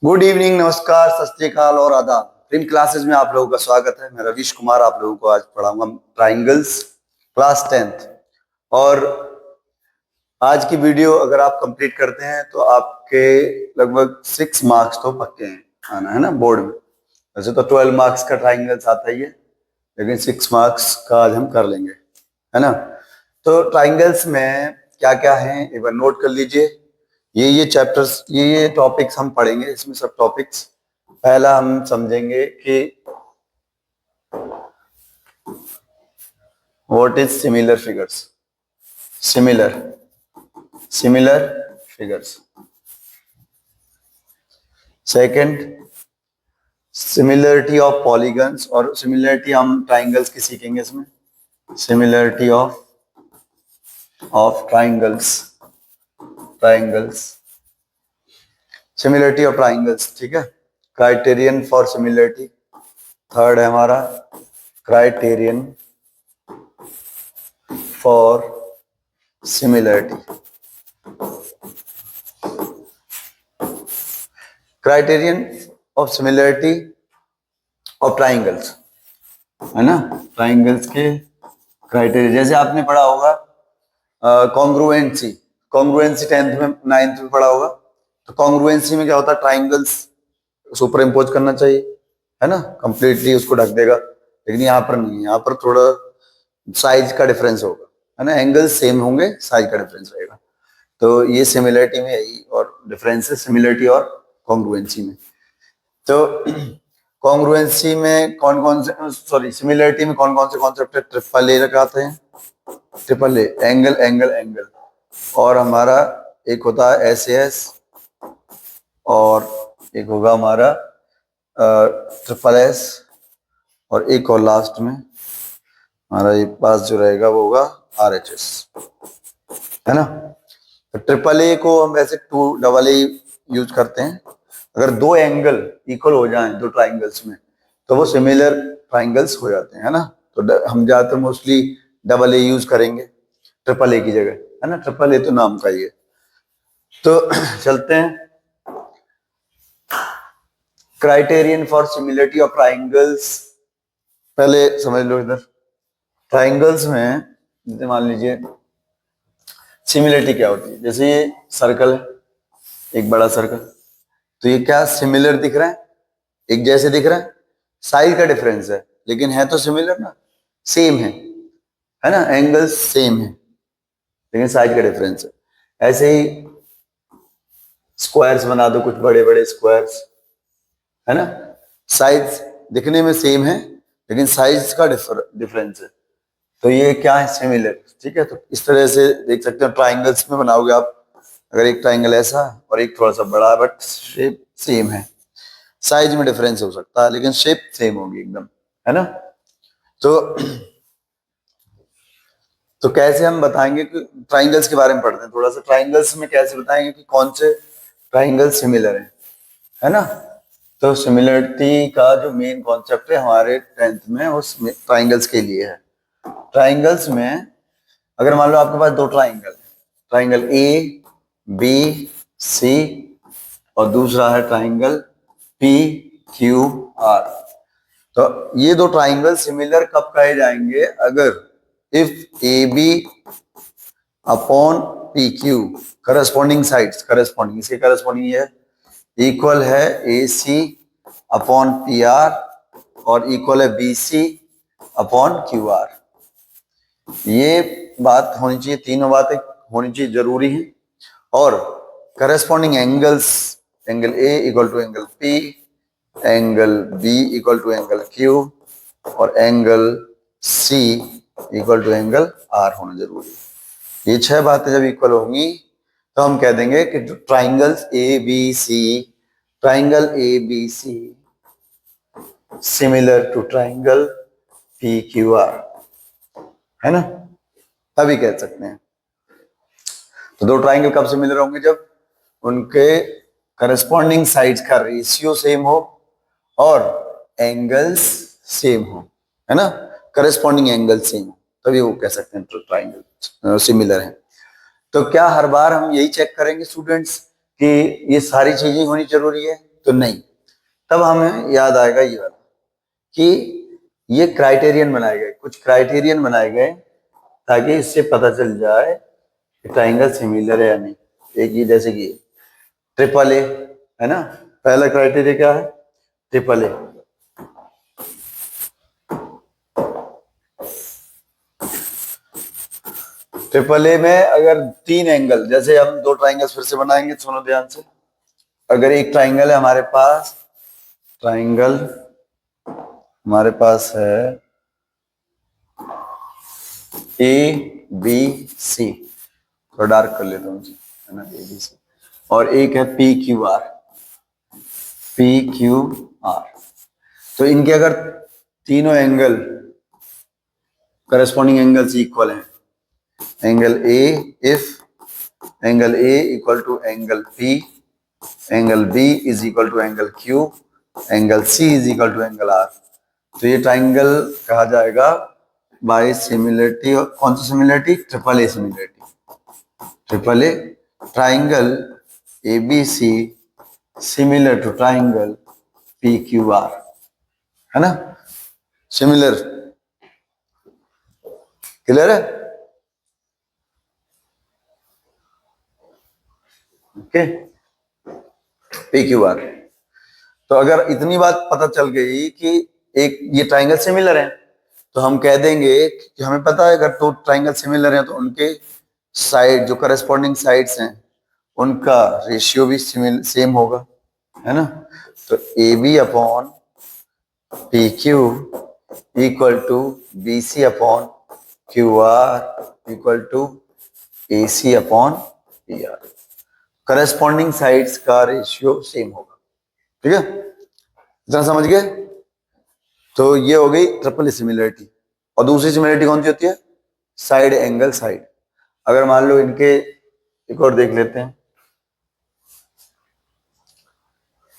Good evening, नमस्कार, सत श्री अकाल और आदाब। प्रीम क्लासेस में आप लोगों का स्वागत है। मैं रवीश कुमार आप लोगों को आज पढ़ाऊंगा ट्राइंगल्स क्लास 10th। और आज की वीडियो अगर आप कंप्लीट करते हैं तो आपके लगभग 6 मार्क्स तो पक्के हैं आना, है ना, बोर्ड में। वैसे तो 12 मार्क्स का ट्राइंगल्स आता ही है, लेकिन 6 मार्क्स का आज हम कर लेंगे, है ना। तो ट्राइंगल्स में क्या क्या है एक बार नोट कर लीजिए। ये चैप्टर्स, ये टॉपिक्स हम पढ़ेंगे। इसमें सब टॉपिक्स पहला हम समझेंगे कि what is similar figures. Similar similar figures. Second, similarity of polygons, और सिमिलरिटी हम ट्राइंगल्स की सीखेंगे इसमें। Similarity of triangles similarity of triangles, ठीक है। क्राइटेरियन फॉर सिमिलरिटी, थर्ड है हमारा criterion for similarity. Criterion of similarity of triangles, है ना। ट्राइंगल्स के क्राइटेरिया जैसे आपने पढ़ा होगा कॉन्ग्रुएंसी। कॉन्ग्रुएंसी 10th में 9th में पढ़ा होगा। तो कॉन्ग्रुएंसी में क्या होता है, ट्राइंगल्स सुपर इम्पोज करना चाहिए, है ना, कंप्लीटली उसको ढक देगा। लेकिन यहाँ पर नहीं, यहाँ पर थोड़ा साइज का डिफरेंस होगा, है ना। एंगल्स सेम होंगे, साइज का डिफरेंस रहेगा। तो ये सिमिलरिटी में यही और डिफरेंस है, सिमिलरिटी और कॉन्ग्रुएंसी में। तो कॉन्ग्रुएंसी में कौन कौन से, सॉरी, सिमिलरिटी में कौन कौन से कॉन्सेप्ट है। ट्रिपल ए लगाते हैं, triple A, angle angle angle. और हमारा एक होता है एस, और एक होगा हमारा ट्रिपल एस, और एक और लास्ट में हमारा ये पास जो रहेगा वो होगा RHS, है ना। तो ट्रिपल ए को हम वैसे 2AA यूज करते हैं। अगर दो एंगल इक्वल हो जाएं दो ट्राइंगल्स में तो वो सिमिलर ट्राइंगल्स हो जाते हैं, है ना। तो हम ज्यादातर मोस्टली AA यूज करेंगे ट्रिपल ए की जगह, है ना। ट्रिपल ए तो नाम का ही है। तो चलते हैं, criterion for similarity of triangles पहले समझ लो। इधर ट्राइंगल्स में जैसे मान लीजिए सिमिलरिटी क्या होती है। जैसे ये सर्कल है, एक बड़ा सर्कल, तो ये क्या सिमिलर दिख रहा है, एक जैसे दिख रहा है। साइज का डिफरेंस है लेकिन है तो सिमिलर ना, सेम है ना। एंगल्स सेम है लेकिन साइज का डिफरेंस है। ऐसे ही स्क्वायर्स बना दो, कुछ बड़े बड़े स्क्वायर्स, है ना। साइज दिखने में सेम है लेकिन साइज का डिफरेंस है। तो ये क्या है, सिमिलर, ठीक है। तो इस तरह से देख सकते हो ट्राइंगल्स में बनाओगे आप। अगर एक ट्राइंगल ऐसा और एक थोड़ा सा बड़ा, बट शेप सेम है, साइज में डिफरेंस हो सकता है लेकिन शेप सेम होगी एकदम, है ना। तो कैसे हम बताएंगे कि ट्राइंगल्स के बारे में पढ़ते हैं थोड़ा सा। ट्राइंगल्स में कैसे बताएंगे कि कौन से ट्राइंगल सिमिलर है ना। तो सिमिलरिटी का जो मेन कॉन्सेप्ट है हमारे 10th में उस ट्राइंगल्स के लिए है। ट्राइंगल्स में अगर मान लो आपके पास दो ट्राइंगल, ट्राइंगल ABC और दूसरा है ट्राइंगल PQR। तो ये दो ट्राइंगल सिमिलर कब कहे जाएंगे, अगर if AB upon PQ corresponding sides, corresponding, इसके करस्पॉन्डिंग है, इक्वल है AC अपॉन PR और इक्वल है BC अपॉन QR। ये बात होनी चाहिए, तीनों बातें होनी चाहिए, जरूरी है। और corresponding angles, angle A equal to angle P, angle B equal to angle Q और angle C equal to angle R होना जरूरी है। ये 6 बातें जब इक्वल होंगी तो हम कह देंगे कि triangles ABC similar to triangle PQR, है ना, तभी कह सकते हैं। तो दो ट्राइंगल कब सिमिलर होंगे, जब उनके करस्पॉन्डिंग साइड्स का रेशियो सेम हो और एंगल्स सेम हो, है ना। करस्पॉन्डिंग एंगल सेम हो तभी वो कह सकते हैं ट्राइंगल सिमिलर है। तो क्या हर बार हम यही चेक करेंगे स्टूडेंट्स कि ये सारी चीजें होनी जरूरी है? तो नहीं, तब हमें याद आएगा ये वाला कि ये क्राइटेरियन बनाए गए, कुछ क्राइटेरियन बनाए गए ताकि इससे पता चल जाए कि ट्राइंगल सिमिलर है या नहीं। एक ये जैसे कि ट्रिपल ए है ना, पहला क्राइटेरिया क्या है, ट्रिपल ए। ट्रिपल ए में अगर तीन एंगल, जैसे हम दो ट्राइंगल्स फिर से बनाएंगे, सुनो ध्यान से। अगर एक ट्राइंगल है हमारे पास, ट्राइंगल हमारे पास है ए बी सी, थोड़ा डार्क कर लेता हूँ है ना, ए बी सी, और एक है P Q R, P Q R. तो इनके अगर तीनों एंगल करस्पॉन्डिंग एंगल्स इक्वल हैं, angle A, if angle A equal to angle P, angle B is equal to angle Q, angle C is equal to angle R, तो ये triangle कहा जाएगा by similarity. और कौन सी similarity, triple A similarity, triple A, triangle A B C similar to triangle P Q R, है ना, similar, clear है, ओके, पी क्यू आर। तो अगर इतनी बात पता चल गई कि एक ये ट्राइंगल सिमिलर है, तो हम कह देंगे कि हमें पता है अगर दो ट्राइंगल सिमिलर हैं तो उनके साइड, जो करस्पॉन्डिंग साइड्स हैं, उनका रेशियो भी सेम होगा, है ना। तो A B upon P Q equal to B C upon Q R equal to A C upon P R, corresponding sides का रेशियो सेम होगा, ठीक है, इतना समझ गए। तो ये हो गई ट्रिपल सिमिलरिटी। और दूसरी सिमिलरिटी कौन सी होती है, साइड एंगल साइड। अगर मान लो इनके, एक और देख लेते हैं,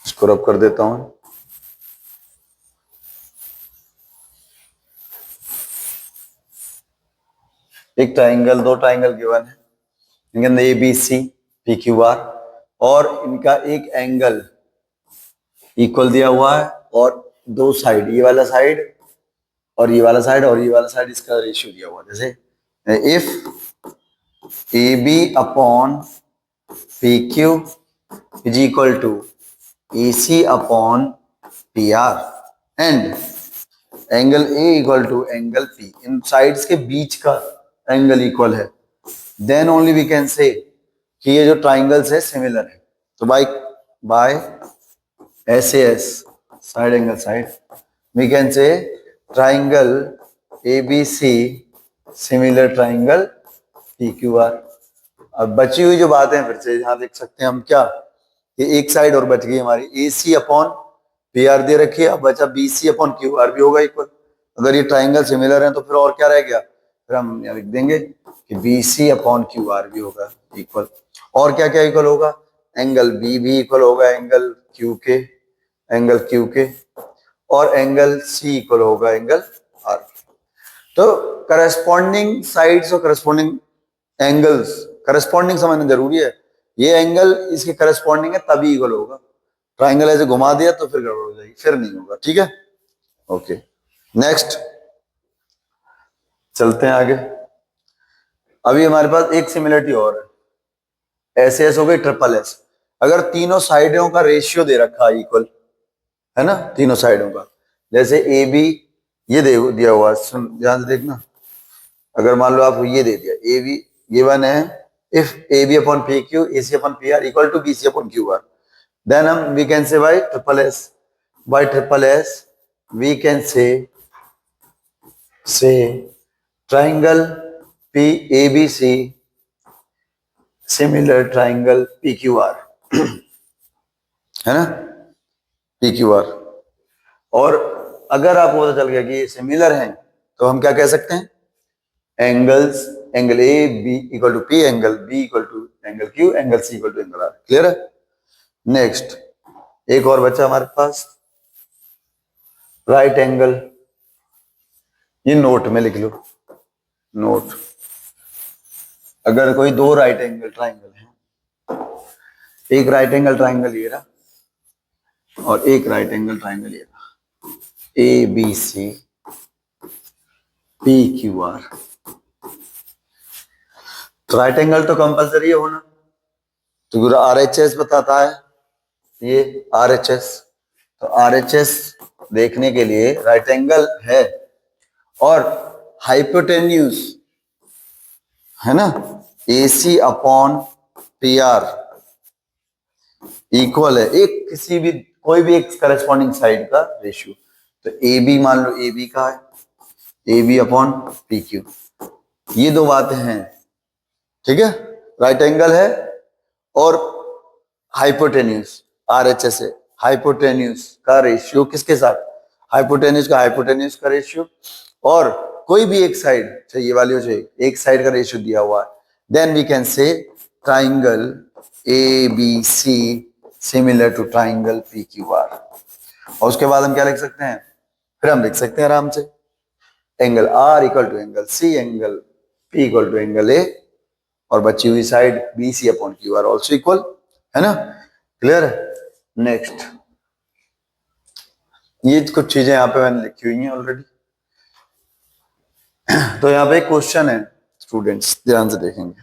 इसको रब कर देता हूं, एक ट्राइंगल, दो ट्राइंगल गिवन है, इनके अंदर A B C P Q R, और इनका एक एंगल इक्वल दिया हुआ है, और दो साइड, ये वाला साइड और ये वाला साइड और ये वाला साइड, इसका रेशियो दिया हुआ है। जैसे if A B upon P Q is equal to A C upon P R and angle A equal to angle P, इन साइड्स के बीच का एंगल इक्वल है, then only we can say कि ये जो ट्राइंगल्स है सिमिलर है। तो by SAS, side angle side, we can say triangle ABC similar triangle PQR। अब बची हुई जो बातें हैं फिर से यहां देख सकते हैं हम, क्या कि एक साइड और बच गई हमारी, AC अपॉन PR दे रखी है, अब बचा BC अपॉन QR भी होगा इक्वल। अगर ये ट्राइंगल सिमिलर है तो फिर और क्या रह गया, फिर हम यहाँ लिख देंगे कि BC अपॉन QR भी होगा इक्वल। और क्या क्या इक्वल होगा, एंगल B भी इक्वल होगा एंगल Q के, एंगल Q के, और एंगल C इक्वल होगा एंगल R। तो करस्पॉन्डिंग साइड्स और करस्पॉन्डिंग एंगल्स, करस्पॉन्डिंग समझना जरूरी है, ये एंगल इसके करस्पॉन्डिंग है तभी इक्वल होगा, ट्राइंगल ऐसे घुमा दिया तो फिर गड़बड़ हो जाएगी, फिर नहीं होगा, ठीक है, ओके। नेक्स्ट चलते हैं आगे। अभी हमारे पास एक सिमिलरिटी और है, SS हो गई ट्रिपल S। अगर तीनों साइडों का रेशियो दे रखा है इक्वल, है ना, तीनों साइडों का, जैसे ए बी ये दिया हुआ, सुन ध्यान से देखना, अगर मान लो आपको ये दे दिया ए बी, ये वन है, if A B upon P Q A C upon P R equal to B C upon Q R, then हम we can say by triple S we can say triangle P A B C similar triangle P Q R, है ना, P Q R. और अगर आपको पता चल गया कि ये सिमिलर हैं तो हम क्या कह सकते हैं, angles, angle A B equal to P, angle B equal to angle Q, angle C equal to angle R, clear है। नेक्स्ट एक और बच्चा हमारे पास, राइट एंगल, ये नोट में लिख लो, नोट, अगर कोई दो राइट एंगल ट्राइंगल है, एक राइट एंगल ट्राइंगल ये रहा, और एक राइट एंगल ट्राइंगल ये A B C P Q R. Right angle तो कंपलसरी है होना, तो आरएचएस बताता है ये आरएचएस। तो आरएचएस देखने के लिए राइट एंगल है और हाइपोटेन्यूज है ना, AC upon P R equal है एक किसी भी कोई भी एक करस्पॉन्डिंग साइड का रेशियो। तो ए बी मान लो ए बी का है, A B upon P Q, ये दो बातें हैं, ठीक है। राइट एंगल है और हाइपोटेन्यूज आरएचएस है, हाइपोटेन्यूज का रेशियो किसके साथ, हाइपोटेन्यूज का रेशियो और कोई भी एक साइड चाहे ये वाली हो चाहे एक साइड का रेशियो दिया हुआ है, then we can say triangle A B C similar to triangle P Q R. और उसके बाद हम क्या लिख सकते हैं, फिर हम लिख सकते हैं आराम से angle R equal to angle C, angle P equal to angle A, और बची हुई side B C upon Q R also equal, है ना, क्लियर है। नेक्स्ट, ये कुछ चीजें यहाँ पे मैंने लिखी हुई हैं ऑलरेडी। तो यहाँ पे एक क्वेश्चन है, स्टूडेंट्स ध्यान से देखेंगे।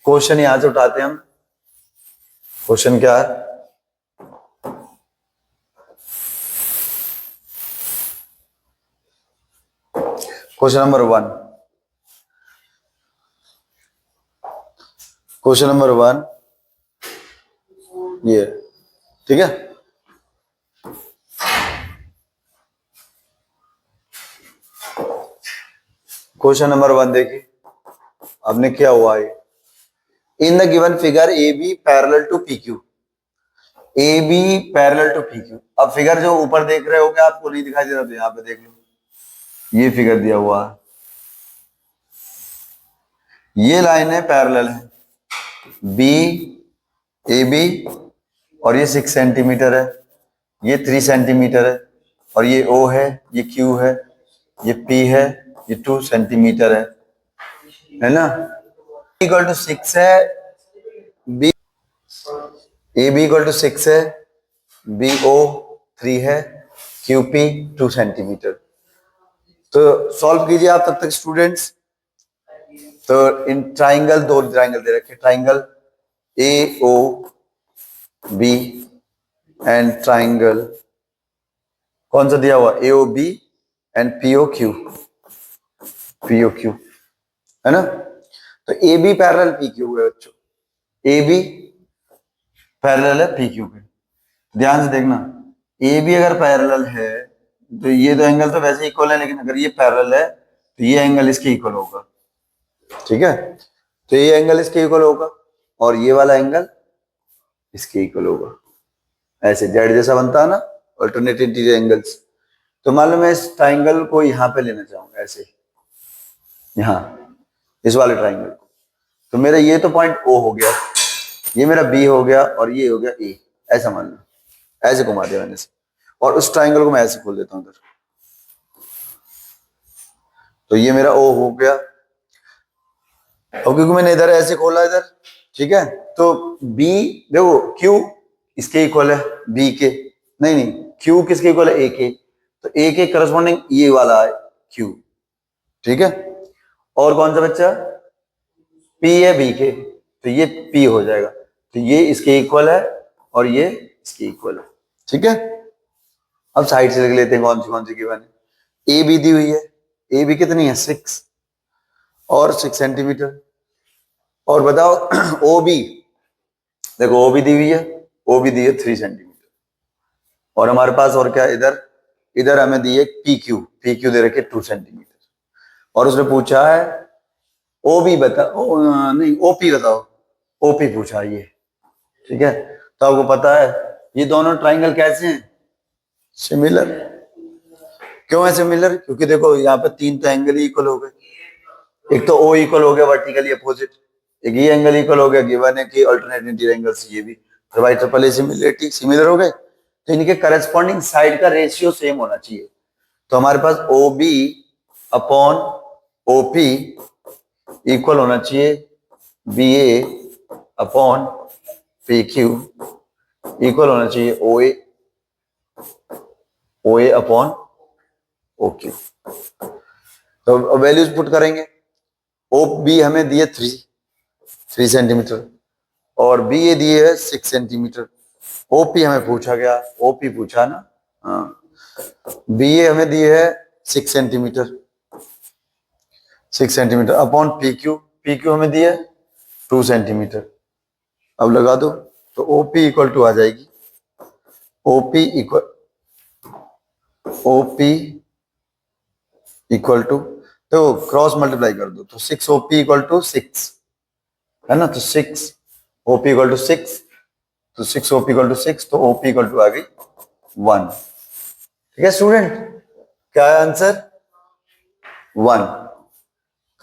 क्वेश्चन यहां से उठाते हैं हम। क्वेश्चन क्या है, क्वेश्चन नंबर 1, क्वेश्चन नंबर 1 ये, ठीक है। क्वेश्चन नंबर 1 देखिए, आपने क्या हुआ है, in the given figure A B parallel to P Q, A B parallel to P Q. अब फिगर जो ऊपर देख रहे होगे आपको नहीं दिखाई दे रहा, तो यहाँ पे देख लो, ये फिगर दिया हुआ है, ये लाइन है पैरेलल है, बी ए बी, और ये 6 सेंटीमीटर है, ये 3 सेंटीमीटर है, और ये O है, ये Q है, ये P है, ये 2 सेंटीमीटर है ना। इक्वल टू 6 है, B A B equal to 6 है, बी ओ 3 है, क्यू पी 2 सेंटीमीटर। तो सॉल्व कीजिए आप तब तक स्टूडेंट्स। तो इन ट्राइंगल, दो ट्राइंगल दे रखे, triangle A O B and triangle कौन सा दिया हुआ, A O B and P O Q, P O Q, है ना। तो A B parallel P Q है बच्चों, ए बी पैरेलल है पी क्यू के। ध्यान से देखना, ए बी अगर पैरेलल है तो ये दो एंगल तो वैसे इक्वल है, लेकिन अगर ये पैरेलल है तो ये एंगल इसके इक्वल होगा, ठीक है। तो ये एंगल इसके इक्वल होगा और ये वाला एंगल इसके इक्वल होगा, ऐसे जेड जैसा बनता है ना अल्टरनेट इंटीरियर एंगल्स। तो मान लो मैं इस ट्राइंगल को यहाँ पे लेना चाहूंगा, ऐसे यहाँ इस वाले ट्राइंगल को, तो मेरा ये तो पॉइंट O हो गया, ये मेरा B हो गया और ये हो गया A, ऐसा मान लो, ऐसे घुमा दिया मैंने से, और उस ट्राइंगल को मैं ऐसे खोल देता हूं इधर, तो ये मेरा O हो गया, और क्योंकि मैंने इधर ऐसे खोला इधर, ठीक है। तो B देखो Q इसके इक्वल है B के, नहीं नहीं Q किसके इक्वल है A के, तो A के करस्पॉन्डिंग ये वाला है Q, ठीक है। और कौन सा बच्चा P है B के, तो ये P हो जाएगा, तो ये इसके इक्वल है और ये इसके इक्वल है, ठीक है। अब साइड से देख लेते हैं कौन सी गिवन है। ए बी दी हुई है, ए बी कितनी है 6 और 6 सेंटीमीटर, और बताओ ओ बी, देखो ओ बी दी हुई है, ओ बी दी है 3 सेंटीमीटर, और हमारे पास और क्या इधर, इधर हमें दी है पी क्यू दे रखे 2 सेंटीमीटर, और उसने पूछा है ओ बी बताओ, नहीं ओपी बताओ, ओपी पूछा ये, ठीक है। तो आपको पता है ये दोनों ट्राइंगल कैसे हैं, सिमिलर। क्यों है सिमिलर, क्योंकि देखो यहाँ पे 3 तो एंगल ही इक्वल हो गए, एक तो O इक्वल हो गया वर्टिकली अपोजिट, एक ये एंगल इक्वल हो गया, गिवन है कि अल्टरनेट इंटीरियर एंगल्स ये भी, तो by triple A similarity similar हो गए, तो इनके करस्पॉन्डिंग साइड का रेशियो सेम होना चाहिए। तो हमारे पास O B upon O P equal होना चाहिए B A upon P Q equal होना चाहिए O A upon O Q. तो वैल्यूज पुट करेंगे। ओ बी हमें दिए 3 सेंटीमीटर और बी ए दिए है 6 सेंटीमीटर। ओपी हमें पूछा गया, ओपी पूछा ना, हाँ। बी ए हमें दिए है 6 centimetre, 6 centimetre upon P Q हमें दिए 2 सेंटीमीटर। अब लगा दो तो ओपी इक्वल टू आ जाएगी, ओपी इक्वल टू, तो क्रॉस मल्टीप्लाई कर दो तो 6 ओपी इक्वल टू 6 है ना, तो 6 ओपी इक्वल टू 6, तो 6 ओपी इक्वल टू 6, तो ओपी इक्वल टू आ गई 1। ठीक है स्टूडेंट, क्या है आंसर? 1।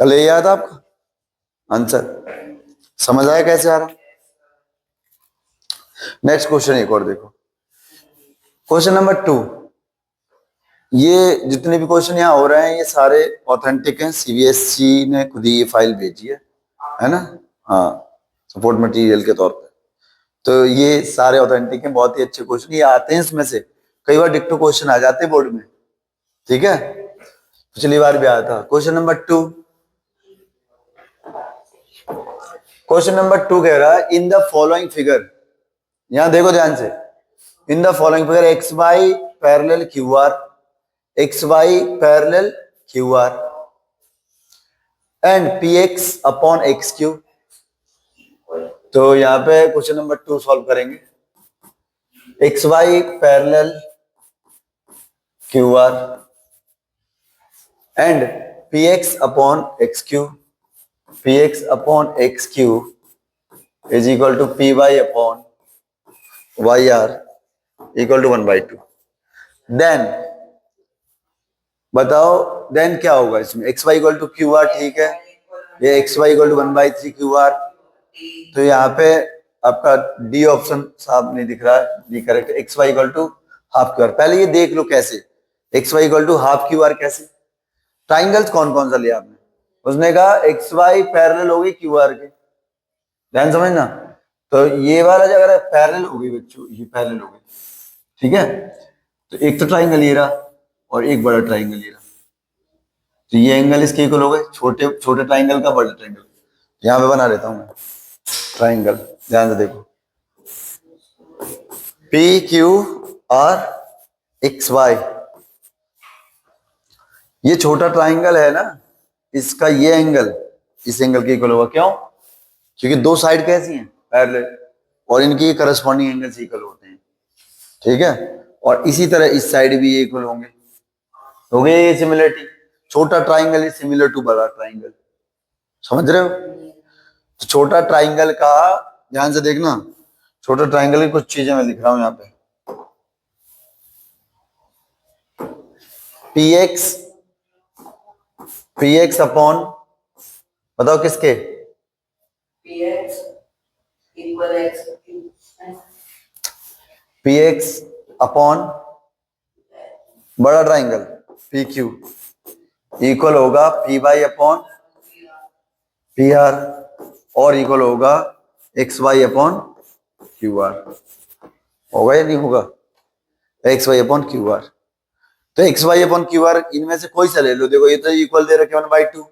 कल ये याद आपका आंसर? समझ आया कैसे आ रहा? नेक्स्ट क्वेश्चन एक और देखो, क्वेश्चन नंबर 2। ये जितने भी क्वेश्चन यहाँ हो रहे हैं ये सारे ऑथेंटिक हैं, सीबीएसई ने खुद ही ये फाइल भेजी है ना, हाँ, सपोर्ट मटेरियल के तौर पे। तो ये सारे ऑथेंटिक हैं, बहुत ही अच्छे क्वेश्चन ये आते हैं इसमें से। कई बार डिक्टो क्वेश्चन आ जाते हैं बोर्ड में, ठीक है, पिछली बार भी आया था। क्वेश्चन नंबर 2, क्वेश्चन नंबर 2 कह रहा है इन द फॉलोइंग फिगर, यहां देखो ध्यान से, in the following figure X Y parallel Q R, X Y parallel Q R and P X upon X Q. तो यहाँ पे क्वेश्चन नंबर 2 सॉल्व करेंगे, X Y parallel Q R and P X upon X Q, P X upon X Q is equal to P Y upon Y R equal to 1/2। Then बताओ then क्या होगा इसमें, X Y equal to Q R, ठीक है, ये X Y equal to 1/3 Q R. तो यहाँ पे आपका डी ऑप्शन साफ नहीं दिख रहा है, D correct, X Y equal to half Q R. पहले ये देख लो कैसे, X Y equal to half Q R कैसे, ट्राइंगल्स कौन कौन सा लिया आपने, उसने कहा एक्स वाई पैरेलल हो गई क्यू आर के, ध्यान समझना। तो ये वाला जो अगर पैरेलल हो गई बच्चों, ये पैरेलल हो गई, ठीक है, तो एक तो ट्राइंगल ये रहा और एक बड़ा ट्राइंगल ये रहा, तो ये एंगल इसके इक्वल हो गए, छोटे छोटे ट्राइंगल का बड़ा ट्राइंगल। यहां पे बना लेता हूं मैं ट्राइंगल, ध्यान से देखो, P Q R X Y, ये छोटा ट्राइंगल है ना, इसका ये एंगल इस एंगल के इक्वल होगा, क्यों? क्योंकि दो साइड कैसी हैं, पैरेलल, और इनकी करस्पॉन्डिंग एंगल इक्वल होते हैं, ठीक है, और इसी तरह इस साइड भी इक्वल होंगे, हो गई ये सिमिलरिटी, छोटा ट्राइंगल इज सिमिलर टू बड़ा ट्राइंगल, समझ रहे हो? तो छोटा ट्राइंगल का ध्यान से देखना, छोटा ट्राइंगल की कुछ चीजें मैं लिख रहा हूं यहाँ पे, पी एक्स अपॉन, बताओ किसके, पी एक्स अपॉन बड़ा ट्राइंगल पी क्यू इक्वल होगा P Y upon P R और इक्वल होगा X Y upon Q R, होगा या नहीं होगा, X Y upon Q R. तो X Y upon Q R इनमें से कोई सा ले लो, देखो ये तो इक्वल दे रखे 1/2,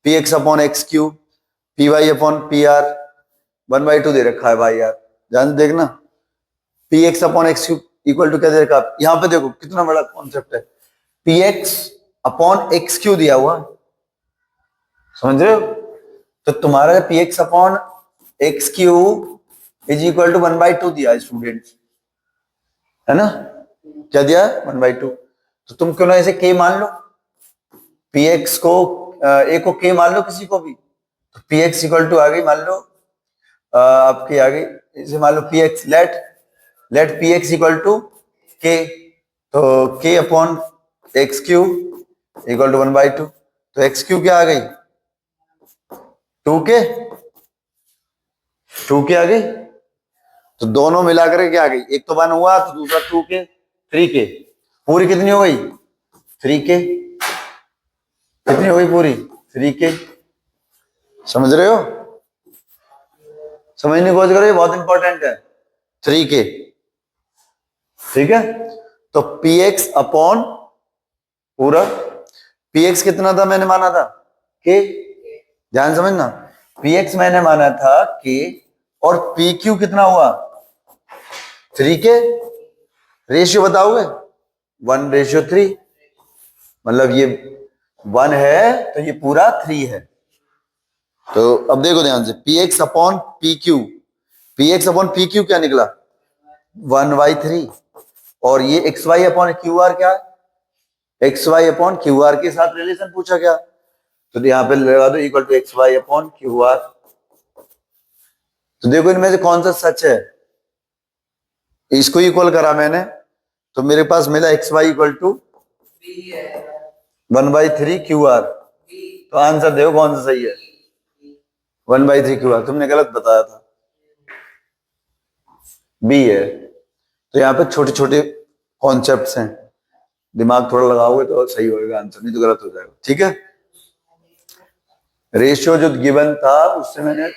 P X upon X Q, P Y upon P R 1/2 दे रखा है भाई यार, ध्यान देखना, P X upon X Q equal to क्या दे रखा, यहाँ पे देखो कितना बड़ा कॉन्सेप्ट है, P X upon X Q दिया हुआ, समझ रहे हो? तो तुम्हारा P X upon X Q is equal to 1/2 दिया स्टूडेंट्स, है ना, क्या दिया 1/2, तो तुम क्यों ना इसे के मान लो, पी एक्स को ए को के मान लो किसी को भी, तो पी एक्स इक्वल टू आ गई, मान लो आपकी आ गई, इसे मान लो P X, let P X equal to K, तो K upon X Q equal to 1/2, तो एक्स क्यू क्या आ गई 2k, 2k आ गई, तो दोनों मिलाकर क्या आ गई, एक तो 1 हुआ तो दूसरा 2k, 3k, पूरी कितनी हो गई 3k, कितनी हो गई पूरी 3k, समझ रहे हो, समझने की कोशिश करो, ये बहुत इंपॉर्टेंट है। 3k, ठीक है। तो px अपॉन पूरा, px कितना था मैंने माना था, k, ध्यान समझना, px मैंने माना था k, और pq कितना हुआ 3k। रेशियो बताओगे, 1:3, मतलब ये 1 है तो ये पूरा 3 है। तो अब देखो ध्यान से, px upon pq, px upon pq क्या निकला 1/3, और ये xy अपॉन qr क्या है, xy अपॉन qr के साथ रिलेशन पूछा गया, तो यहाँ पे लगा दो equal to xy upon qr। तो देखो इनमें से कौन सा सच है, इसको इक्वल करा मैंने तो मेरे पास मिला xy इक्वल टू 1/3 qr। तो आंसर देखो कौन सा सही है, 1/3 qr। तुमने गलत बताया था, बी है। तो यहाँ पे छोटे छोटे कॉन्सेप्ट्स हैं, दिमाग थोड़ा लगाओगे तो सही होगा आंसर, नहीं तो गलत हो जाएगा, ठीक है। रेशियो जो गिवन था उससे मैंने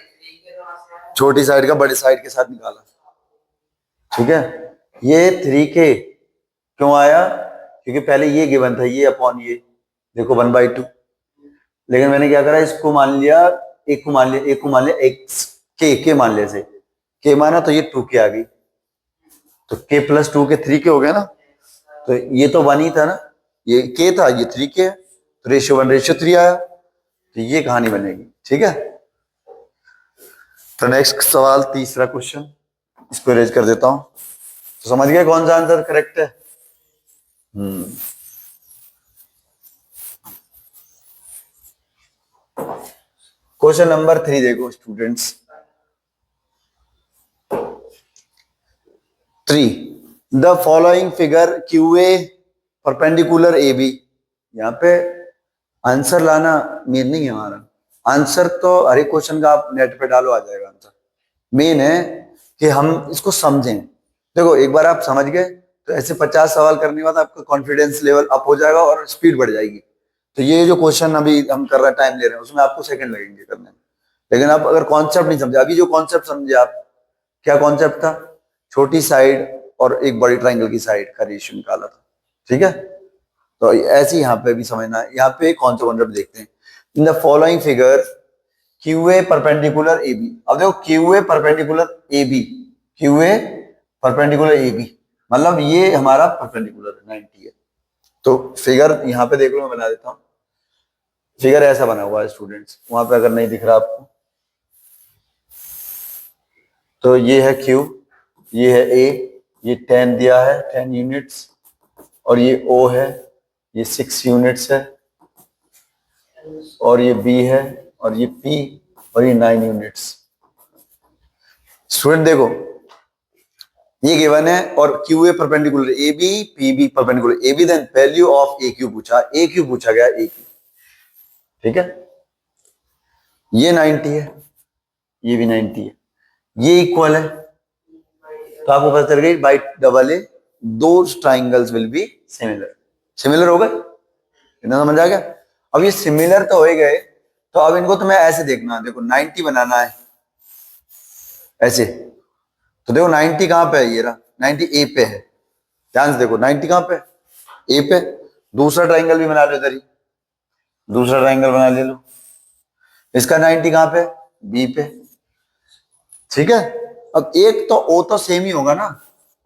छोटी साइड का बड़ी साइड के साथ निकाला, ठीक है। ये 3k क्यों आया, क्योंकि पहले ये गिवन था, ये अपॉन ये देखो 1/2, लेकिन मैंने क्या करा, इसको मान लिया, एक को मान लिया, एक को मान लिया x के मान लिया, से k माना तो ये 2k आ गई, तो k प्लस 2k 3k हो गया ना। तो ये तो 1 ही था ना, ये k था, ये 3k है, तो रेशियो 1:3 आया, तो ये कहानी बनेगी, ठीक है। तो नेक्स्ट सवाल, तीसरा क्वेश्चन, इसको रेज कर देता हूं। तो समझ गए कौन सा आंसर करेक्ट है। क्वेश्चन नंबर 3 देखो students, 3, the following figure QA perpendicular AB। यहाँ पे आंसर लाना मेन नहीं है हमारा, आंसर तो हर एक क्वेश्चन का आप नेट पे डालो आ जाएगा आंसर, मेन है कि हम इसको समझें। देखो एक बार आप समझ गए तो ऐसे 50 सवाल करने के बाद आपका कॉन्फिडेंस लेवल अप हो जाएगा और स्पीड बढ़ जाएगी। तो ये जो क्वेश्चन अभी हम कर रहे हैं, टाइम ले रहे हैं, उसमें आपको सेकंड लगेंगे करने में, लेकिन आप अगर कॉन्सेप्ट नहीं समझे, अभी जो कॉन्सेप्ट समझे आप, क्या कॉन्सेप्ट था, छोटी साइड और एक बड़ी ट्राइंगल की साइड का रेशियो निकाला था, ठीक है। तो ऐसे यहाँ पे भी समझना है, यहाँ पे कौन सा कॉन्सेप्ट देखते हैं, इन the following figure QA perpendicular AB। अब देखो QA perpendicular AB, QA perpendicular AB मतलब ये हमारा परपेंडिकुलर 90 है। तो फिगर यहाँ पे देख लो, मैं बना देता हूँ, फिगर ऐसा बना हुआ है स्टूडेंट्स, वहां पे अगर नहीं दिख रहा आपको, तो ये है Q, ये है A, ये 10 दिया है 10 यूनिट्स, और ये O है, ये 6 यूनिट्स है, और ये B है, और ये P, और ये 9 यूनिट्स। स्टूडेंट देखो ये गिवन है, और QA perpendicular AB, PB perpendicular AB, then value of AQ पूछा, AQ पूछा गया, AQ, ठीक है। ये 90 है, ये भी 90 है, ये इक्वल है, तो आपको पता चल गई बाई डबल ए दो triangles will be similar. Similar हो गए, इतना समझ आ गया। अब ये सिमिलर तो हो ही गए, तो अब इनको तुम्हें ऐसे देखना है, देखो 90 बनाना है ऐसे, तो देखो 90 कहां पे है, ये रहा 90 ए पे है, ध्यान से देखो 90 कहां पे, ए पे। दूसरा ट्राइंगल भी बना लो इधर ही, दूसरा ट्राइंगल बना ले लो, इसका 90 कहां पे, बी पे, ठीक है। अब एक तो ओ तो सेम ही होगा ना,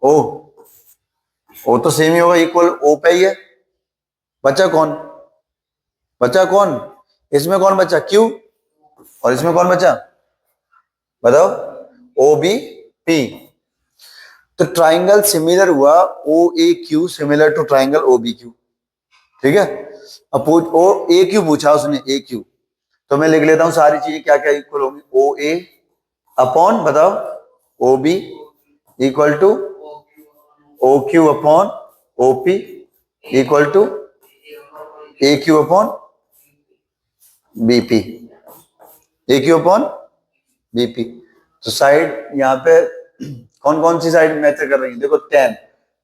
ओ तो सेम ही होगा, इक्वल ओ पे ही है, बचा कौन, बचा कौन, इसमें कौन बचा क्यू, और इसमें कौन बचा बताओ, ओ बी पी। तो ट्राइंगल सिमिलर हुआ, O A Q similar to triangle O B Q, ठीक है। अब ओ ए क्यू पूछा उसने, ए क्यू, तो मैं लिख लेता हूं सारी चीजें क्या क्या इक्वल होंगी, ओ ए अपॉन बताओ O B equal to O Q upon O P equal to A Q upon BP, A Q upon BP. तो साइड यहाँ पे कौन कौन सी साइड मैच कर रही है, देखो 10,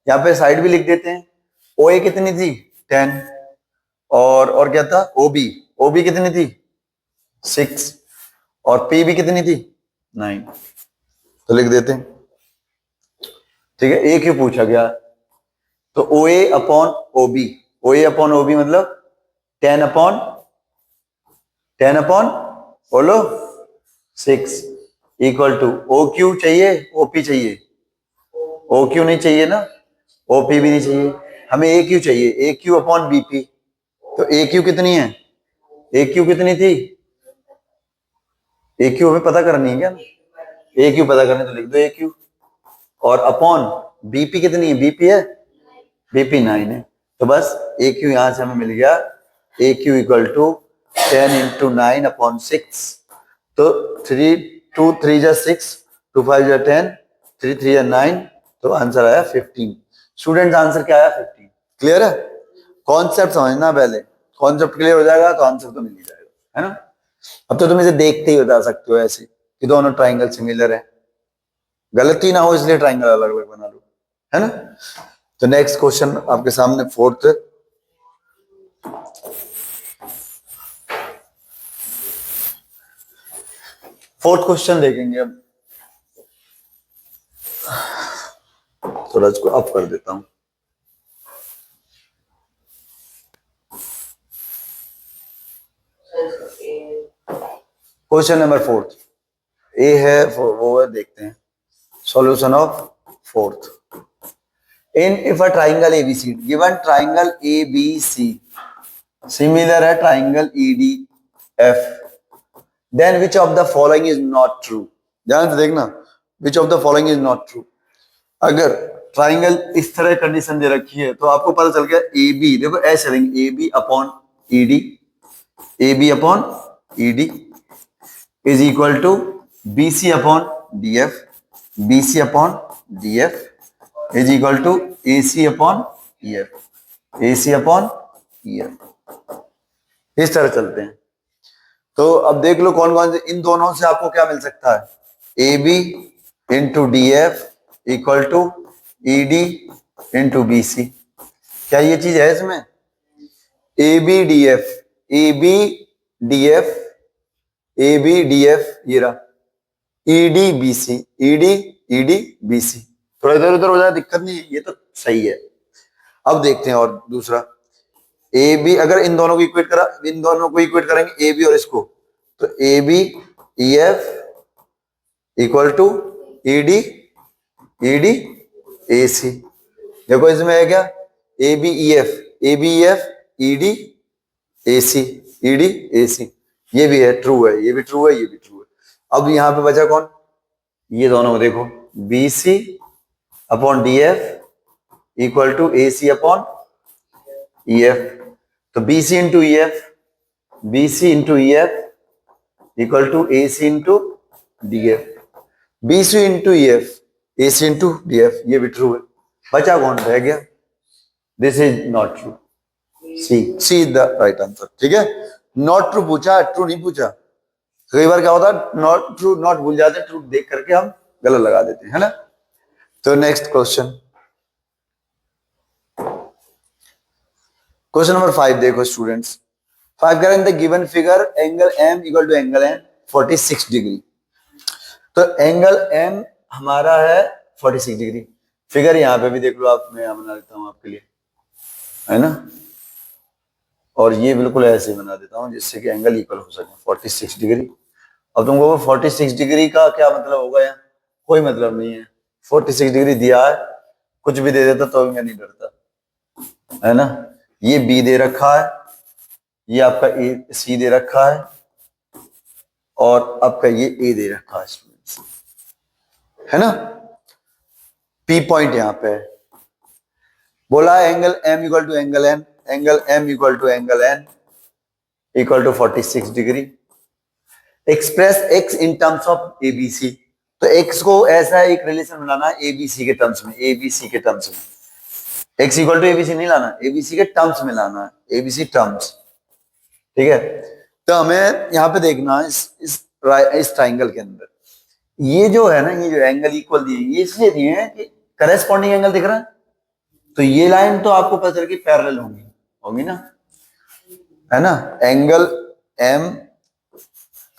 यहाँ पे साइड भी लिख देते हैं, ओ ए कितनी थी 10, और क्या था ओ बी कितनी थी 6, और पी भी कितनी थी 9। तो लिख देते हैं, ठीक है। ए क्यू पूछा गया, तो ओ A upon O B, O A upon O B मतलब 10 अपॉन बोलो 6 इक्वल टू ओ क्यू चाहिए, ओपी चाहिए, ओ क्यू नहीं चाहिए ना, ओपी भी नहीं चाहिए, हमें ए क्यू चाहिए, ए क्यू अपॉन बीपी। तो ए क्यू कितनी है, ए क्यू कितनी थी, ए क्यू हमें पता करनी है क्या, ए क्यू पता करनी तो लिख दो ए क्यू, और अपॉन बीपी कितनी है, बीपी है, बीपी 9 है। तो बस ए क्यू यहां से हमें मिल गया, A Q equal to 10 into 9 upon 6। तो 2 3 जा 6, 2 5 जा 10, 3 3 जा 9, तो आंसर आया 15। स्टूडेंट्स आंसर क्या आया 15। क्लियर है, कॉन्सेप्ट समझना पहले, कॉन्सेप्ट क्लियर हो जाएगा तो आंसर तो मिल ही जाएगा, है ना। अब तो तुम इसे देखते ही बता सकते हो ऐसे कि दोनों ट्राइंगल सिमिलर है, गलती ना हो इसलिए ट्राइंगल अलग अलग बना लो, है ना। तो नेक्स्ट क्वेश्चन आपके सामने फोर्थ क्वेश्चन देखेंगे। अब थोड़ा इसको अप कर देता हूं। क्वेश्चन नंबर 4 ए है, वो है, देखते हैं solution of fourth. In if a triangle ABC, given triangle ABC similar है triangle EDF, then which of the following is not true. ध्यान से देखना, which of the following is not true. अगर ट्राइंगल इस तरह कंडीशन दे रखी है तो आपको पता चल गया ए बी, देखो ऐसे चलेंगे, A B upon ED, A B upon ED is equal to B C upon D F, B C upon D F is equal to A C upon E F, A C upon E F. इस तरह चलते हैं। तो अब देख लो कौन कौन से, इन दोनों से आपको क्या मिल सकता है, A B into D F equal to E D into B C. क्या ये चीज है इसमें, A B D F, A B D F, A B D F, ये रहा E D B C, E D B C. थोड़ा इधर उधर हो जाए दिक्कत नहीं है, ये तो सही है। अब देखते हैं और दूसरा, ए बी, अगर इन दोनों को इक्वेट करा, इन दोनों को इक्वेट करेंगे ए बी और इसको, तो A B E F equal to E D A C. देखो इसमें है क्या, A B E F, A B E F, E D A C, E D A C, ये भी है ट्रू है, ये भी ट्रू है, ये भी ट्रू है। अब यहां पे बचा कौन, ये दोनों को देखो, B C upon D F equal to A C upon E F. तो B C into E F, B C into E F equal to A C into D F, B C into E F, A C into D F, ये भी true है। बचा कौन रह गया, this is not true, C is the right answer. ठीक है, not true पूछा, ट्रू नहीं पूछा। कई बार क्या होता है, नॉट ट्रू नॉट भूल जाते, ट्रू देख करके हम गलत लगा देते हैं ना। तो नेक्स्ट क्वेश्चन, क्वेश्चन नंबर 5 देखो स्टूडेंट्स। 5 कह रहे हैं the given figure angle M equal to angle N 46 degree. तो एंगल एम हमारा है 46 डिग्री। फिगर यहां पे भी देख लो आप, मैं यहां बना देता हूं आपके लिए, है ना, और ये बिल्कुल ऐसे बना देता हूं जिससे कि एंगल इक्वल हो सके 46 डिग्री। अब तुम कहोगे 46 डिग्री का क्या मतलब होगा, यहाँ कोई मतलब नहीं है। 46 डिग्री दिया है, कुछ भी दे देता तो मैं नहीं डरता, है ना। ये बी दे रखा है, ये आपका ए सी दे रखा है, और आपका ये ए दे रखा है, है ना। पी पॉइंट यहां पे है, बोला angle M equal to angle N, angle M equal to angle N equal to 46 degree. Express X in terms of ABC. तो एक्स को ऐसा एक रिलेशन बनाना है एबीसी के टर्म्स में, एबीसी के टर्म्स में। एक्स इक्वल टू एबीसी नहीं लाना, एबीसी के टर्म्स में लाना है, एबीसी टर्म्स। ठीक है, तो हमें यहाँ पे देखना है इस ट्राइंगल के अंदर ये जो है ना, ये जो एंगल इक्वल दिए, ये इसलिए दिए हैं कि करेस्पॉन्डिंग एंगल दिख रहा है, तो ये लाइन तो आपको पता चल कि पैरेलल होंगी, होंगी ना, है ना। Angle M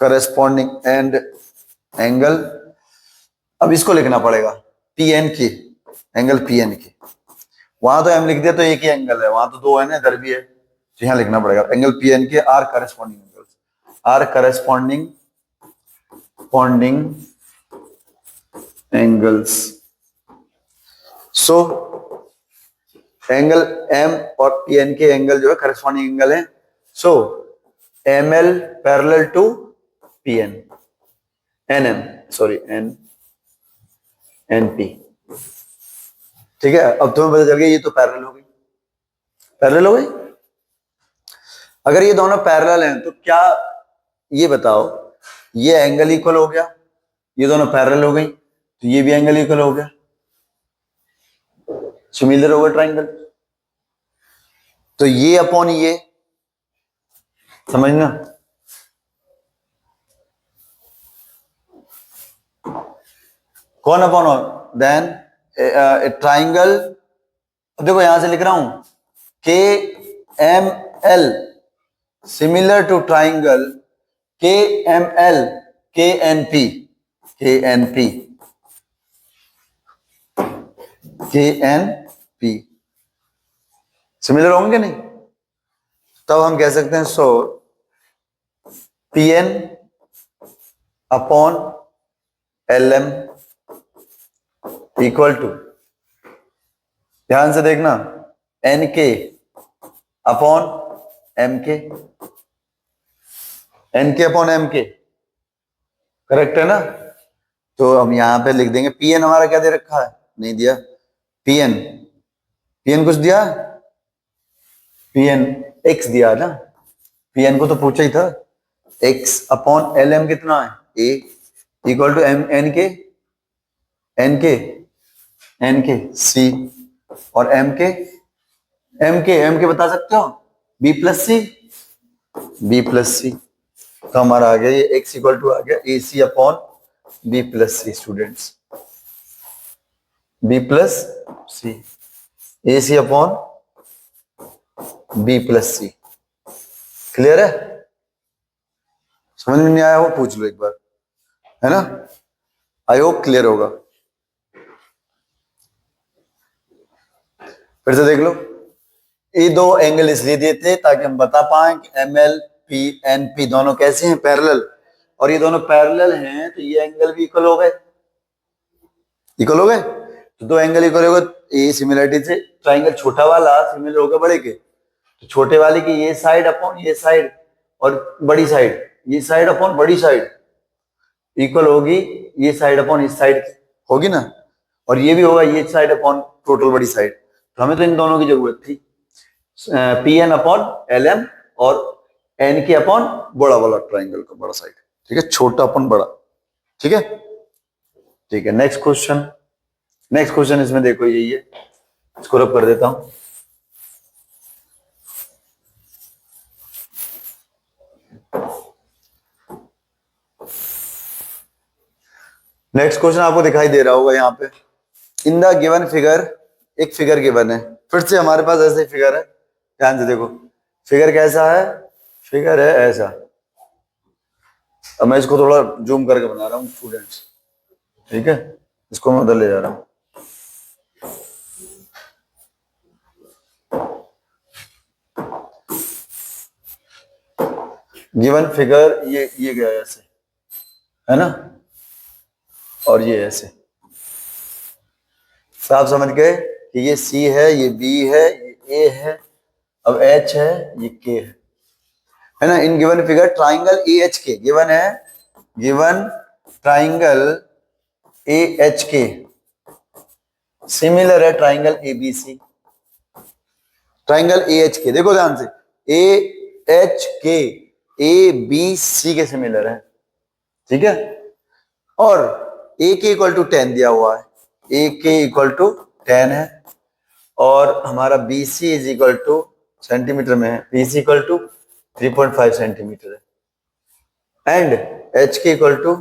corresponding and angle अब इसको लिखना पड़ेगा P N K, angle P N K. वहां तो एम लिख दिया तो एक ही एंगल है, वहां तो दो है ना, इधर भी है, तो यहां लिखना पड़ेगा angle P N K are corresponding angles, are corresponding angles. So angle M और पी एन के एंगल जो है करस्पॉन्डिंग एंगल है। So M L parallel to P N, N M sorry N N P. ठीक है, अब तुम्हें पता चल गया ये तो पैरेलल हो गई, पैरेलल हो गई। अगर ये दोनों पैरेलल हैं तो क्या, ये बताओ, ये एंगल इक्वल हो गया, ये दोनों पैरेलल हो गई तो ये भी एंगल इक्वल हो गया, सिमिलर होगा ट्राइंगल। तो ये अपॉन ये, समझना, कौन अपॉन हो, देन ट्राइंगल। देखो यहां से लिख रहा हूं के M L similar to triangle K M L K N P, K N P, K N P similar होंगे नहीं, तब हम कह सकते हैं so P N upon L M equal to, ध्यान से देखना, N K upon M K, N K upon M K, correct है ना। तो हम यहां पे लिख देंगे पी एन हमारा क्या दे रखा है, नहीं दिया, पी एन, पी एन कुछ दिया, पी एन एक्स दिया ना, पी एन को तो पूछा ही था, एक्स अपॉन एल एम कितना है, ए इक्वल टू एम एन के, एन के, एन के सी, और एम के, एम के बता सकते हो, बी प्लस सी, बी प्लस सी। तो हमारा आ गया ये एक्स इक्वल टू आ गया ए C upon B plus C, students B plus C, A C upon B plus C. Clear है, समझ में नहीं आया हो पूछ लो एक बार, है ना, आई होप क्लियर होगा। फिर से देख लो, ये दो एंगल इसलिए देते ताकि हम बता पाए कि M L P N P दोनों कैसे हैं, पैरेलल, और ये दोनों पैरेलल हैं तो ये एंगल भी इक्वल हो गए, इक्वल हो गए। तो दो एंगल इक्वल हो गए, ये सिमिलरिटी से ट्राइंगल छोटा वाला सिमिलर होगा बड़े के, तो छोटे वाले की ये साइड अपॉन ये साइड, और बड़ी साइड, ये साइड अपॉन बड़ी साइड इक्वल होगी ये साइड अपॉन इस साइड की, होगी ना, और ये भी होगा ये साइड अपॉन टोटल बड़ी साइड। तो हमें तो इन दोनों की जरूरत थी, P N upon L M और एन के अपॉन बड़ा वाला ट्राइंगल का बड़ा साइड, ठीक है, छोटा अपॉन बड़ा, ठीक है, ठीक है। नेक्स्ट क्वेश्चन, नेक्स्ट क्वेश्चन इसमें देखो यही है, इसको रब कर देता हूं। नेक्स्ट क्वेश्चन आपको दिखाई दे रहा होगा यहाँ पे, इन द गिवन फिगर, एक फिगर गिवन है, फिर से हमारे पास ऐसे फिगर है, ध्यान से देखो, फिगर कैसा है, फिगर है ऐसा, अब मैं इसको थोड़ा जूम करके बना रहा हूँ स्टूडेंट्स, ठीक है, इसको मैं उधर ले जा रहा हूँ। गिवन फिगर ये गया ऐसे, है ना, और ये ऐसे, साफ समझ गए कि ये सी है, ये बी है, ये ए है, अब एच है, ये के है ना। In given figure triangle A H K given है, given triangle A H K similar है triangle A B C, triangle A H K, देखो ध्यान से, ए एच के ए बी सी के सिमिलर है, ठीक है, और ए के इक्वल टू 10 दिया हुआ है, ए के इक्वल टू 10 है, और हमारा B C is equal to centimetre में है, B C equal to 3.5 centimetre है, and H K equal to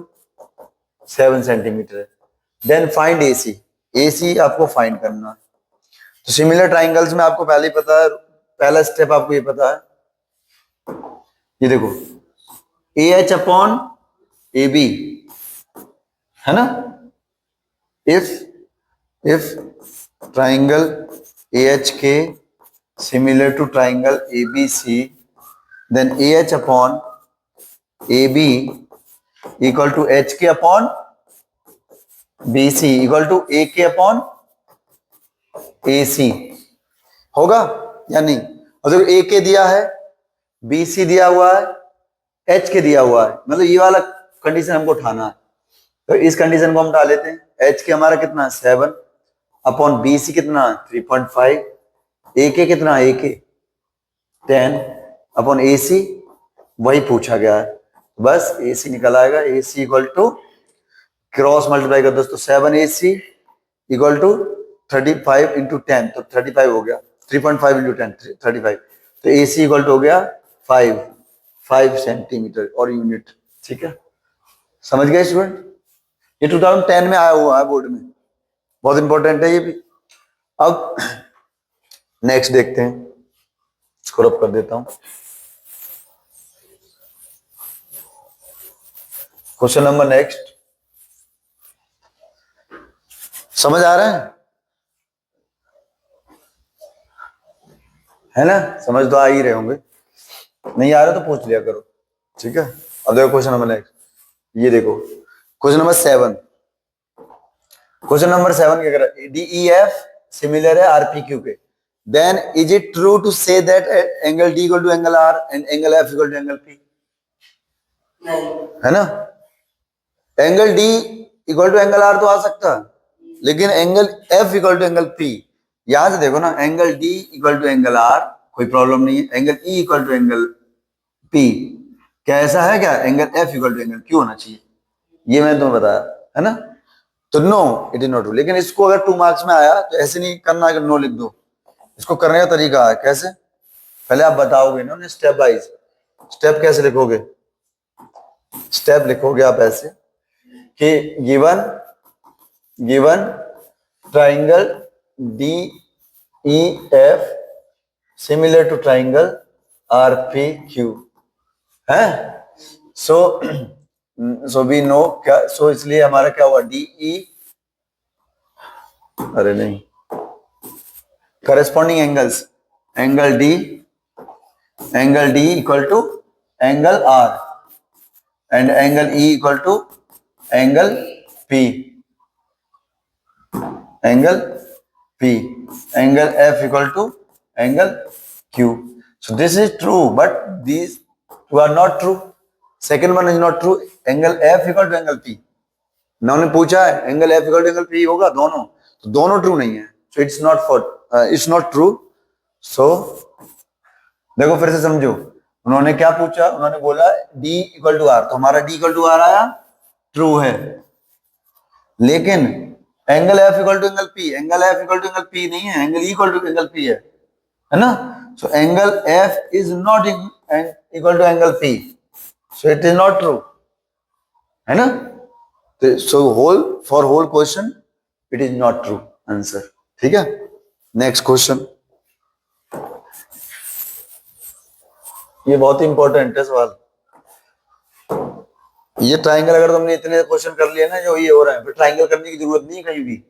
7 centimetre है। Then find A C, A C आपको फाइंड करना है। तो सिमिलर ट्राइंगल्स में आपको पहले ही पता है, पहला स्टेप आपको ये पता है, ये देखो A H upon A B, है ना, if triangle AHK similar to triangle ABC, then AH upon AB equal to HK upon BC equal to AK upon AC होगा या नहीं? और देखो AK दिया है, BC दिया हुआ है, HK दिया हुआ है, मतलब ये वाला कंडीशन हमको उठाना है। तो इस कंडीशन को हम उठा लेते हैं। HK हमारा कितना 7 अपॉन BC कितना 3.5, AK कितना AK 10 अपॉन AC वही पूछा गया है, बस AC निकल आएगा। AC equal to cross multiply कर दोस्तों 7AC इक्वल टू 35 इंटू 10, तो 35 हो गया, 3.5 इंटू 10 35, तो AC इक्वल टू हो गया 5 सेंटीमीटर और यूनिट। ठीक है, समझ गए स्टूडेंट? ये 2010 में आया हुआ है बोर्ड में, बहुत इंपॉर्टेंट है ये भी। अब नेक्स्ट देखते हैं, स्क्रॉल अप कर देता हूं। क्वेश्चन नंबर नेक्स्ट, समझ आ रहा है ना? समझ तो आ ही रहे होंगे, नहीं आ रहा तो पूछ लिया करो। ठीक है, अब देखो क्वेश्चन नंबर नेक्स्ट, ये देखो क्वेश्चन नंबर 7। क्वेश्चन नंबर 7 क्या कह रहा है? DEF सिमिलर है RPQ के, then is it true to say that angle D equal to angle R and angle F equal to angle P? है ना? Angle D equal to angle R तो आ सकता है, लेकिन angle F equal to angle P, यहां से देखो ना, angle D equal to angle R कोई प्रॉब्लम नहीं है, angle E equal to angle P क्या ऐसा है क्या? Angle F equal to angle Q होना चाहिए, ये मैंने तुम्हें बताया है ना? तो no it is not true. लेकिन इसको अगर 2 मार्क्स में आया तो ऐसे नहीं करना कि नो लिख दो, इसको करने का तरीका है कैसे, पहले आप बताओगे ना स्टेप बाइज। स्टेप कैसे लिखोगे? स्टेप लिखोगे आप ऐसे कि given triangle DEF similar to triangle RPQ है, सो वी नो क्या, सो इसलिए हमारा क्या हुआ DE, अरे नहीं, corresponding angles, angle D equal to angle R and angle E equal to angle P, angle F equal to angle Q। So this is true, but these two are not true. Second one is not true. Angle F equal to angle P, उन्होंने पूछा है angle F equal to angle P होगा दोनों, तो दोनों true नहीं है, so it's not true. So देखो फिर से समझो, उन्होंने क्या पूछा, उन्होंने बोला D इक्वल टू R, तो हमारा D इक्वल टू R आया, ट्रू है। लेकिन angle F equal to angle P, angle F equal to angle P नहीं है, angle E equal to angle P है ना? So angle F is not equal to angle P, so it is not true, है ना? So for whole question it is not true answer. ठीक है, next question, ये बहुत important है सवाल। ये ट्राइंगल अगर तुमने इतने क्वेश्चन कर लिए ना जो ये हो रहा है, फिर ट्राइंगल करने की जरूरत नहीं है कहीं भी,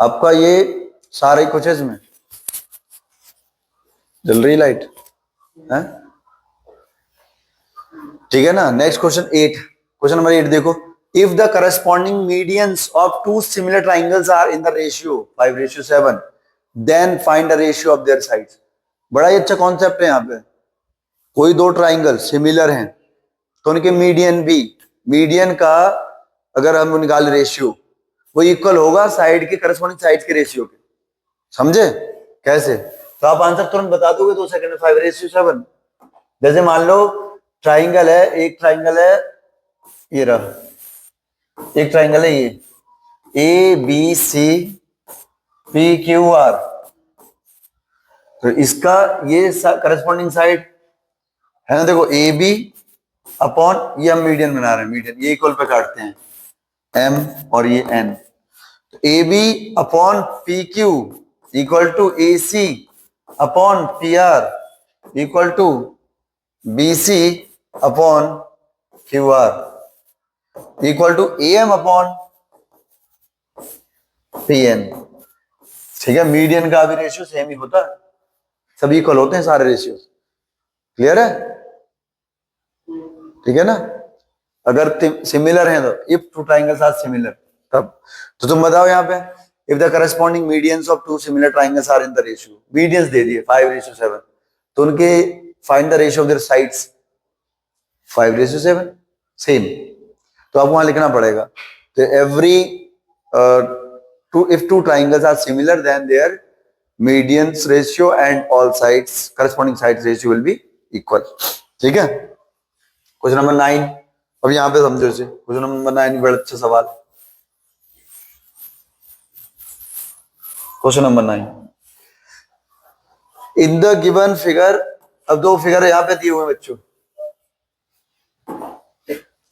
आपका ये सारे कुछ है इसमें। जल रही लाइट है? ठीक है ना? नेक्स्ट क्वेश्चन 8, क्वेश्चन नंबर 8 देखो, if the corresponding medians of two similar triangles are in the ratio 5:7, then find the ratio of their sides. बड़ा ही अच्छा कॉन्सेप्ट है यहाँ पे। कोई दो ट्राइंगल सिमिलर हैं तो उनके मीडियन का अगर हम निकाल रेशियो, वो इक्वल होगा साइड के करस्पॉन्डिंग साइड्स के रेशियो के। समझे कैसे? तो आप आंसर तुरंत बता दोगे 2 सेकंड में, 5:7। जैसे मान लो ट्राइंगल है, एक ट्राइंगल है ये रहा, एक ट्राइंगल है ये ABCPQR, तो इसका ये करस्पॉन्डिंग साइड है ना, देखो AB अपॉन, ये हम मीडियन बना रहे हैं, मीडियन ये इक्वल पे काटते हैं M और ये N, तो AB upon PQ equal to AC upon PR equal to BC upon QR equal to AM upon PN। ठीक है, मीडियन का भी रेशियो सेम ही होता है, सब इक्वल होते हैं सारे रेशियो। क्लियर है? ठीक है ना? अगर सिमिलर है तो, if two triangles are similar तब। तो तुम बताओ यहाँ पे, if the corresponding medians of two similar triangles are in the ratio, medians दे दिए 5:7, तो उनके find the ratio of their sides 5:7, same. तो आपको वहां लिखना पड़ेगा, तो every if two triangles are similar then their medians ratio and all sides corresponding sides ratio will be equal। ठीक है, क्वेश्चन नंबर 9। अब यहाँ पे समझो इसे, क्वेश्चन नंबर 9 बड़ा अच्छा सवाल। Question number 9, in the given figure, अब दो फिगर यहाँ पे दिए हुए हैं बच्चों।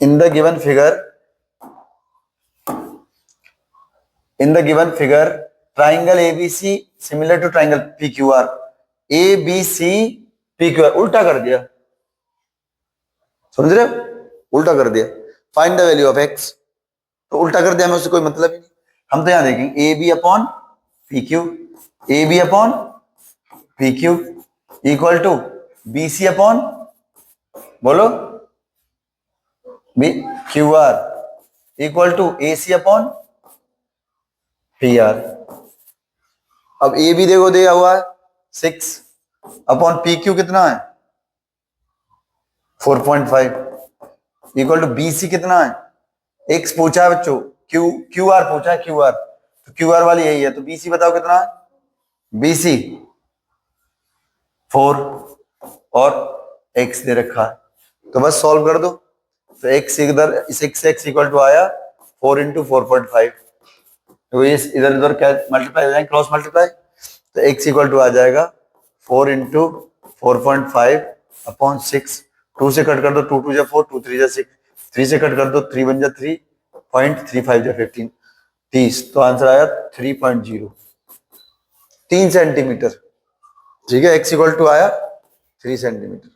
इन the given figure, in the given figure triangle ABC similar to triangle PQR, ABC PQR उल्टा कर दिया, समझ रहे हो? उल्टा कर दिया। Find the value of x, तो उल्टा कर दिया, हमें उससे कोई मतलब ही नहीं। हम तो यहां देखेंगे AB upon PQ, AB upon PQ equal to BC upon, बोलो, QR equal to AC upon PR। अब ए भी देखो दिया हुआ है 6 अपॉन PQ कितना है 4.5 इक्वल टू BC कितना है, X पूछा है बच्चों, QR पूछा है, QR, तो QR वाली यही है, तो BC बताओ कितना है, BC 4 और X दे रखा है, तो बस सॉल्व कर दो। तो X इधर 6X इक्वल टू आया 4 इंटू 4.5, तो ये इधर उधर क्या मल्टीप्लाई हो जाएंगे, क्रॉस मल्टीप्लाई, तो x इक्वल टू आ जाएगा 4 इंटू 4.5 अपॉन 6, 2 से कट कर दो, 2 2 जा 4, 2 3 जा 6, 3 से कट कर दो, 3 1 जा 3.35 जा 15, 30, तो आंसर आया 3.0, 3 सेंटीमीटर। ठीक है, x इक्वल टू आया 3 सेंटीमीटर।